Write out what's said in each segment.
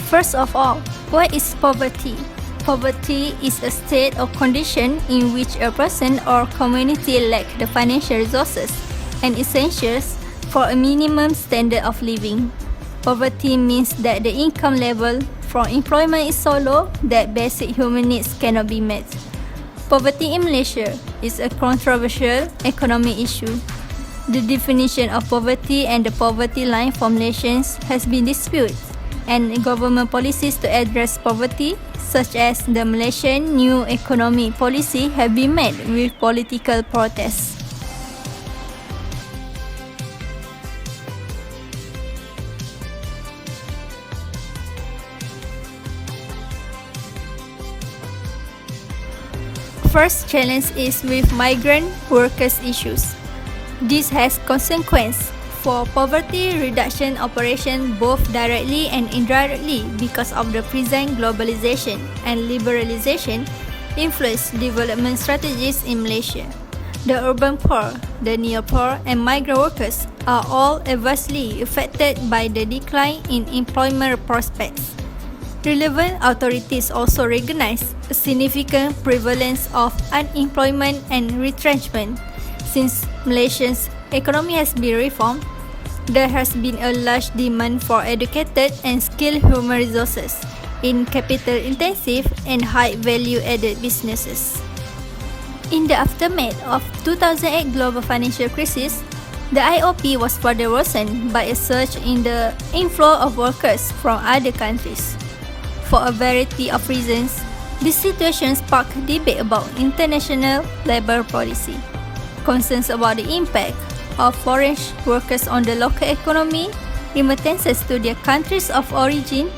First of all, what is poverty? Poverty is a state or condition in which a person or community lack the financial resources and essentials for a minimum standard of living. Poverty means that the income level from employment is so low that basic human needs cannot be met. Poverty in Malaysia is a controversial economic issue. The definition of poverty and the poverty line for Malaysians has been disputed, and government policies to address poverty, such as the Malaysian New Economic Policy, have been met with political protests. First challenge is with migrant workers issues. This has consequences for poverty reduction operation both directly and indirectly because of the present globalization and liberalization influence development strategies in Malaysia. The urban poor, the near-poor and migrant workers are all adversely affected by the decline in employment prospects. Relevant authorities also recognize a significant prevalence of unemployment and retrenchment. Since Malaysia's economy has been reformed, there has been a large demand for educated and skilled human resources in capital-intensive and high-value-added businesses. In the aftermath of 2008 global financial crisis, the IOP was further worsened by a surge in the inflow of workers from other countries. For a variety of reasons, this situation sparked debate about international labor policy, concerns about the impact of foreign workers on the local economy, remittances to their countries of origin,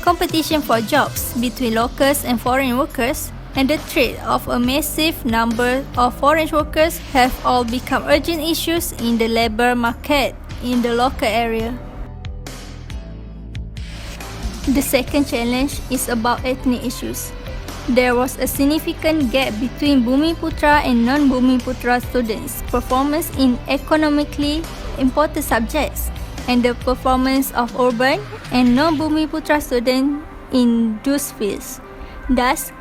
competition for jobs between locals and foreign workers, and the threat of a massive number of foreign workers have all become urgent issues in the labor market in the local area. The second challenge is about ethnic issues. There was a significant gap between Bumiputra and non-Bumiputra students' performance in economically important subjects and the performance of urban and non-Bumiputra students in those fields. Thus,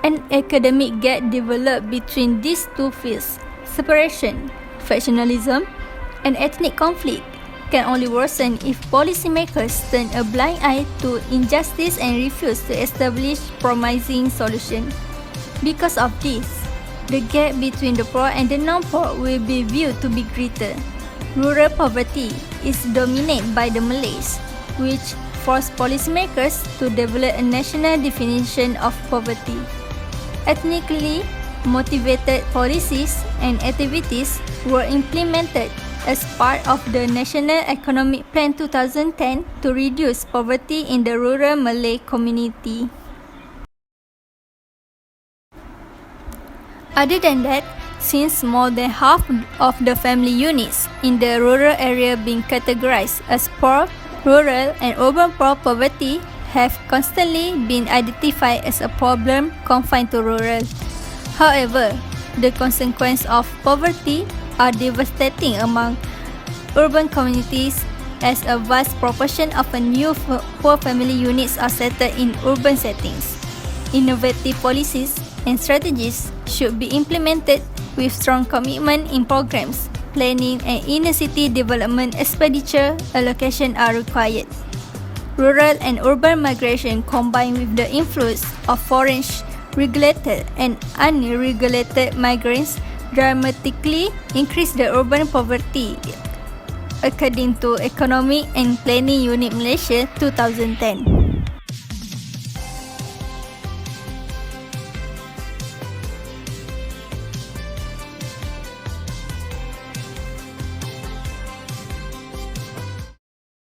an academic gap developed between these two fields. Separation, factionalism, and ethnic conflict can only worsen if policymakers turn a blind eye to injustice and refuse to establish promising solutions. Because of this, the gap between the poor and the non-poor will be viewed to be greater. Rural poverty is dominated by the Malays, which force policymakers to develop a national definition of poverty. Ethnically motivated policies and activities were implemented as part of the National Economic Plan 2010 to reduce poverty in the rural Malay community. Other than that, since more than half of the family units in the rural area being categorized as poor, rural and urban poor poverty have constantly been identified as a problem confined to rural. However, the consequences of poverty are devastating among urban communities as a vast proportion of new poor family units are settled in urban settings. Innovative policies and strategies should be implemented with strong commitment in programs, planning and inner-city development expenditure allocation are required. Rural and urban migration combined with the influence of foreign regulated and unregulated migrants dramatically increase the urban poverty, according to Economic and Planning Unit Malaysia 2010.